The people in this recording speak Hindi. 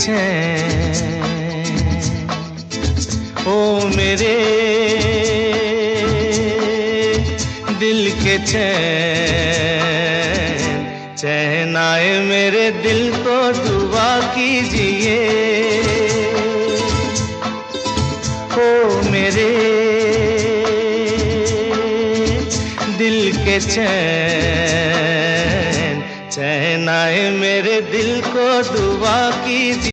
चैन, ओ मेरे दिल के चैन, चैन आए मेरे दिल को दुआ कीजिए। ओ मेरे दिल के चैन, चैन आए मेरे दिल को दुआ कीजिए।